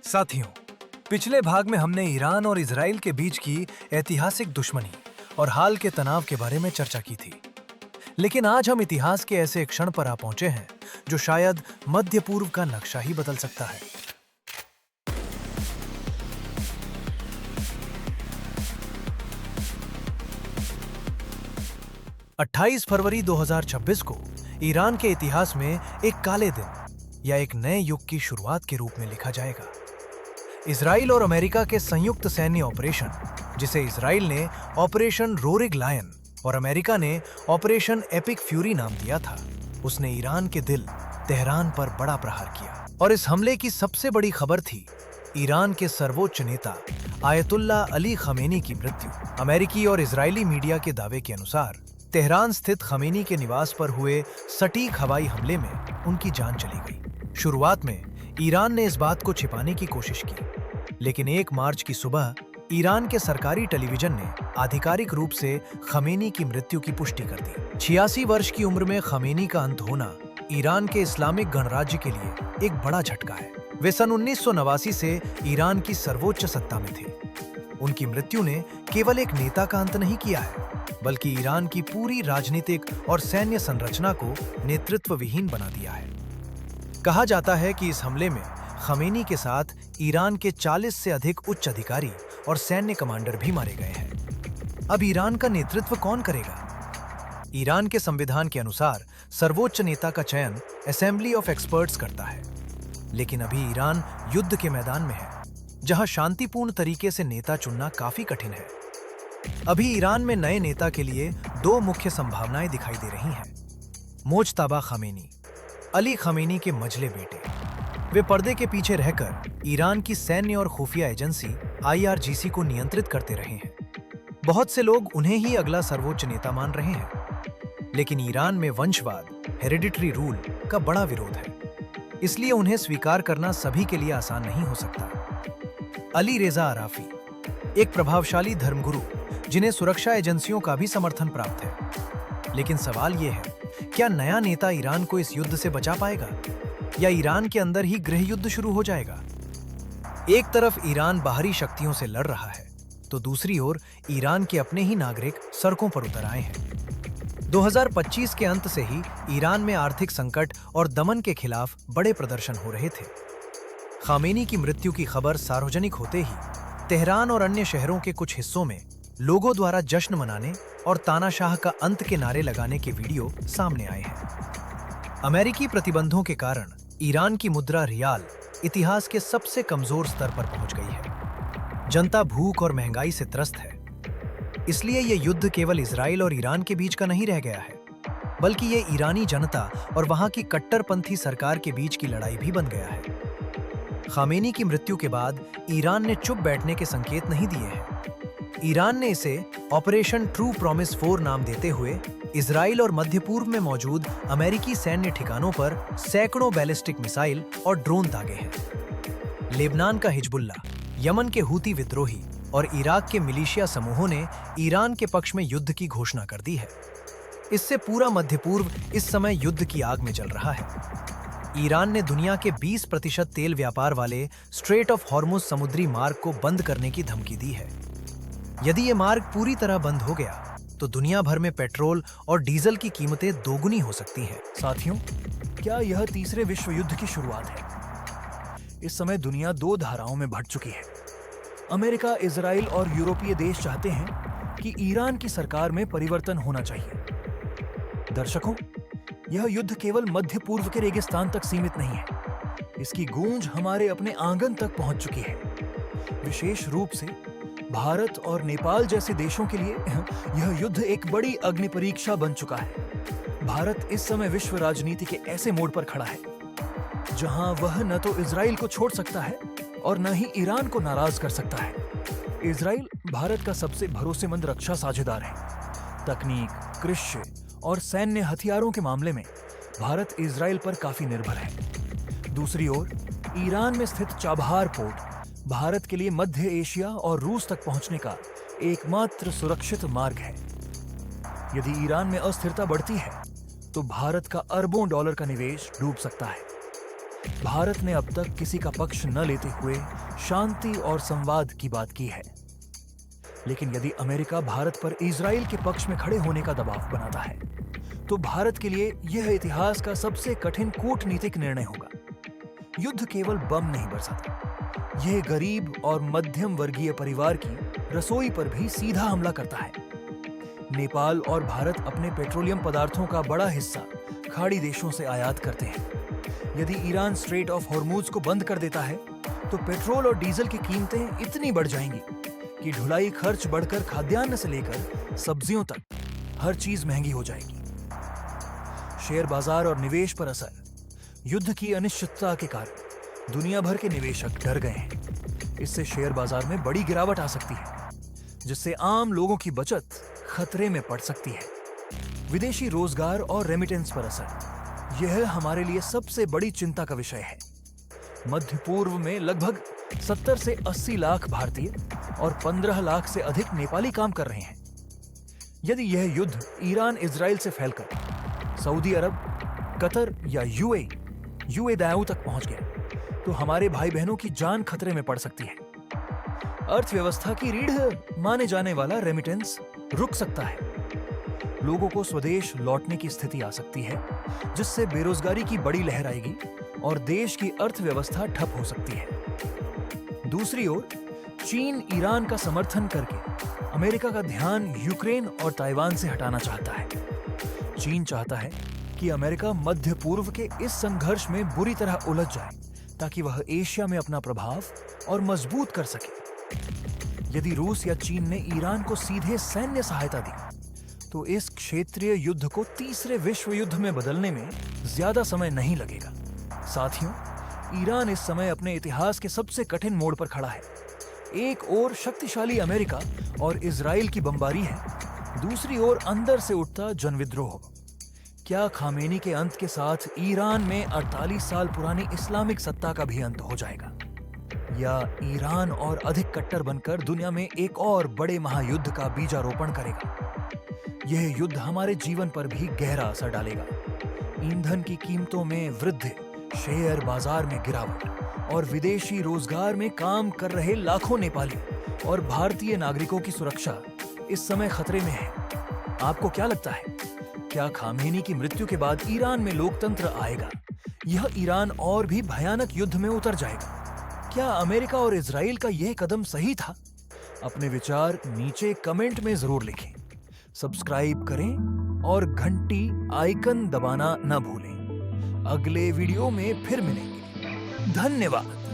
साथियों, पिछले भाग में हमने ईरान और इजराइल के बीच की ऐतिहासिक दुश्मनी और हाल के तनाव के बारे में चर्चा की थी। लेकिन आज हम इतिहास के ऐसे एक क्षण पर आ पहुंचे हैं जो शायद मध्य पूर्व का नक्शा ही बदल सकता है। अट्ठाईस फरवरी 2026 को ईरान के इतिहास में एक काले दिन या एक नए युग की शुरुआत के रूप में लिखा जाएगा। इजराइल और अमेरिका के संयुक्त सैन्य ऑपरेशन, जिसे इजराइल ने ऑपरेशन रोरिग लायन और अमेरिका ने ऑपरेशन एपिक फ्यूरी नाम दिया था, उसने ईरान के दिल तेहरान पर बड़ा प्रहार किया। और इस हमले की सबसे बड़ी खबर थी ईरान के सर्वोच्च नेता आयतुल्ला अली खमेनी की मृत्यु। अमेरिकी और इजरायली मीडिया के दावे के अनुसार तेहरान स्थित खमेनी के निवास पर हुए सटीक हवाई हमले में उनकी जान चली गई। शुरुआत में ईरान ने इस बात को छिपाने की कोशिश की, लेकिन 1 मार्च की सुबह ईरान के सरकारी टेलीविजन ने आधिकारिक रूप से खमेनी की मृत्यु की पुष्टि कर दी। 86 वर्ष की उम्र में खमेनी का अंत होना ईरान के इस्लामिक गणराज्य के लिए एक बड़ा झटका है। वे सन 1989 से ईरान की सर्वोच्च सत्ता में थे। उनकी मृत्यु ने केवल एक नेता का अंत नहीं किया है, बल्कि ईरान की पूरी राजनीतिक और सैन्य संरचना को नेतृत्व विहीन बना दिया है। कहा जाता है कि इस हमले में खमेनी के साथ ईरान के 40 से अधिक उच्च अधिकारी और सैन्य कमांडर भी मारे गए हैं। अब ईरान का नेतृत्व कौन करेगा? ईरान के संविधान के अनुसार सर्वोच्च नेता का चयन असेंबली ऑफ एक्सपर्ट्स करता है, लेकिन अभी ईरान युद्ध के मैदान में है, जहां शांतिपूर्ण तरीके से नेता चुनना काफी कठिन है। अभी ईरान में नए नेता के लिए 2 मुख्य संभावनाएं दिखाई दे रही हैं। मोज्तबा खमेनी, अली खमेनी के मझले बेटे। वे पर्दे के पीछे रहकर ईरान की सैन्य और खुफिया एजेंसी IRGC को नियंत्रित करते रहे हैं। बहुत से लोग उन्हें ही अगला सर्वोच्च नेता मान रहे हैं, लेकिन ईरान में वंशवाद, हेरिडिटरी रूल का बड़ा विरोध है, इसलिए उन्हें स्वीकार करना सभी के लिए आसान नहीं हो सकता। अली रेजा अराफी, एक प्रभावशाली धर्मगुरु जिन्हें सुरक्षा एजेंसियों का भी समर्थन प्राप्त है। लेकिन सवाल यह है, क्या नया नेता ईरान को इस युद्ध से बचा पाएगा, या ईरान के अंदर ही गृह युद्ध शुरू हो जाएगा? एक तरफ ईरान बाहरी शक्तियों से लड़ रहा है, तो दूसरी ओर ईरान के अपने ही नागरिक सड़कों पर उतर आए हैं। 2025 के अंत से ही ईरान में आर्थिक संकट और दमन के खिलाफ बड़े प्रदर्शन हो रहे थे। खामेनी की मृत्यु की खबर सार्वजनिक होते ही तेहरान और अन्य शहरों के कुछ हिस्सों में लोगों द्वारा जश्न मनाने और तानाशाह का अंत के नारे लगाने के वीडियो सामने आए हैं। अमेरिकी प्रतिबंधों के कारण ईरान की मुद्रा रियाल इतिहास के सबसे कमजोर स्तर पर पहुंच गई है। जनता भूख और महंगाई से त्रस्त है। इसलिए यह युद्ध केवल इजराइल और ईरान के बीच का नहीं रह गया है, बल्कि ये ईरानी जनता और वहां की कट्टरपंथी सरकार के बीच की लड़ाई भी बन गया है। खामेनी की मृत्यु के बाद ईरान ने चुप बैठने के संकेत नहीं दिए हैं। ईरान ने इसे ऑपरेशन ट्रू प्रॉमिस 4 नाम देते हुए इजराइल और मध्य पूर्व में मौजूद अमेरिकी सैन्य ठिकानों पर सैकड़ों बैलिस्टिक मिसाइल और ड्रोन दागे हैं। लेबनान का हिजबुल्ला, यमन के हूती विद्रोही और इराक के मिलिशिया समूहों ने ईरान के पक्ष में युद्ध की घोषणा कर दी है। इससे पूरा मध्य पूर्व इस समय युद्ध की आग में जल रहा है। ईरान ने दुनिया के 20% तेल व्यापार वाले स्ट्रेट ऑफ हॉर्मुज समुद्री मार्ग को बंद करने की धमकी दी है। यदि ये मार्ग पूरी तरह बंद हो गया तो दुनिया भर में पेट्रोल और डीजल की कीमतें दोगुनी हो सकती हैं। साथियों, क्या यह तीसरे विश्व युद्ध की शुरुआत है? इस समय दुनिया 2 धाराओं में बढ़ चुकी है। अमेरिका, इजराइल और यूरोपीय देश चाहते हैं कि ईरान की सरकार में परिवर्तन होना चाहिए। दर्शकों, यह युद्ध केवल मध्य पूर्व के रेगिस्तान तक सीमित नहीं है। इसकी गूंज हमारे अपने आंगन तक पहुंच चुकी है। विशेष रूप से भारत और नेपाल जैसे देशों के लिए यह युद्ध एक बड़ी अग्नि परीक्षा बन चुका है। भारत इस समय विश्व राजनीति के ऐसे मोड़ पर खड़ा है जहां वह न तो इजराइल को छोड़ सकता है और न ही ईरान को नाराज कर सकता है। इजराइल भारत का सबसे भरोसेमंद रक्षा साझेदार है। तकनीक, कृषि और सैन्य हथियारों के मामले में भारत इजराइल पर काफी निर्भर है। दूसरी ओर ईरान में स्थित चाबहार पोर्ट भारत के लिए मध्य एशिया और रूस तक पहुंचने का एकमात्र सुरक्षित मार्ग है। यदि ईरान में अस्थिरता बढ़ती है तो भारत का अरबों डॉलर का निवेश डूब सकता है। भारत ने अब तक किसी का पक्ष न लेते हुए शांति और संवाद की बात की है। लेकिन यदि अमेरिका भारत पर इजराइल के पक्ष में खड़े होने का दबाव बनाता है, तो भारत के लिए यह इतिहास का सबसे कठिन कूटनीतिक निर्णय होगा। युद्ध केवल बम नहीं बरसाता, यह गरीब और मध्यम वर्गीय परिवार की रसोई पर भी सीधा हमला करता है। नेपाल और भारत अपने पेट्रोलियम पदार्थों का बड़ा हिस्सा खाड़ी देशों से आयात करते हैं। यदि ईरान स्ट्रेट ऑफ हॉर्मूज को बंद कर देता है, तो पेट्रोल और डीजल की कीमतें इतनी बढ़ जाएंगी कि ढुलाई खर्च बढ़कर खाद्यान्न से लेकर सब्जियों तक हर चीज महंगी हो जाएगी। शेयर बाजार और निवेश पर असर। युद्ध की अनिश्चितता के कारण दुनिया भर के निवेशक डर गए हैं। इससे शेयर बाजार में बड़ी गिरावट आ सकती है, जिससे आम लोगों की बचत खतरे में पड़ सकती है। विदेशी रोजगार और रेमिटेंस पर असर। यह हमारे लिए सबसे बड़ी चिंता का विषय है। मध्य पूर्व में लगभग 70 से 80 लाख भारतीय और 15 लाख से अधिक नेपाली काम कर रहे हैं। यदि यह युद्ध ईरान इजराइल से फैलकर सऊदी अरब, कतर या यूएई तक पहुंच गया, तो हमारे भाई बहनों की जान खतरे में पड़ सकती है। अर्थव्यवस्था की रीढ़ माने जाने वाला रेमिटेंस रुक सकता है। लोगों को स्वदेश लौटने की स्थिति आ सकती है, जिससे बेरोजगारी की बड़ी लहर आएगी और देश की अर्थव्यवस्था ठप हो सकती है। दूसरी ओर, चीन ईरान का समर्थन करके अमेरिका का ध्यान यूक्रेन और ताइवान से हटाना चाहता है। चीन चाहता है कि अमेरिका मध्य पूर्व के इस संघर्ष में बुरी तरह उलझ जाए, ताकि वह एशिया में अपना प्रभाव और मजबूत कर सके। यदि रूस या चीन ने ईरान को सीधे सैन्य सहायता दी, तो इस क्षेत्रीय युद्ध को तीसरे विश्व युद्ध में बदलने में ज्यादा समय नहीं लगेगा। साथियों, ईरान इस समय अपने इतिहास के सबसे कठिन मोड़ पर खड़ा है। एक ओर शक्तिशाली अमेरिका और इजराइल की बमबारी है, दूसरी ओर अंदर से उठता जनविद्रोह। क्या खामेनी के अंत के साथ ईरान में 48 साल पुरानी इस्लामिक सत्ता का भी अंत हो जाएगा, या ईरान और अधिक कट्टर बनकर दुनिया में एक और बड़े महायुद्ध का बीजारोपण करेगा? यह युद्ध हमारे जीवन पर भी गहरा असर डालेगा। ईंधन की कीमतों में वृद्धि, शेयर बाजार में गिरावट और विदेशी रोजगार में काम कर रहे लाखों नेपाली और भारतीय नागरिकों की सुरक्षा इस समय खतरे में है। आपको क्या लगता है? क्या खामेनी की मृत्यु के बाद ईरान में लोकतंत्र आएगा? यह ईरान और भी भयानक युद्ध में उतर जाएगा? क्या अमेरिका और इजराइल का यह कदम सही था? अपने विचार नीचे कमेंट में जरूर लिखें। सब्सक्राइब करें और घंटी आइकन दबाना न भूलें। अगले वीडियो में फिर मिलेंगे। धन्यवाद।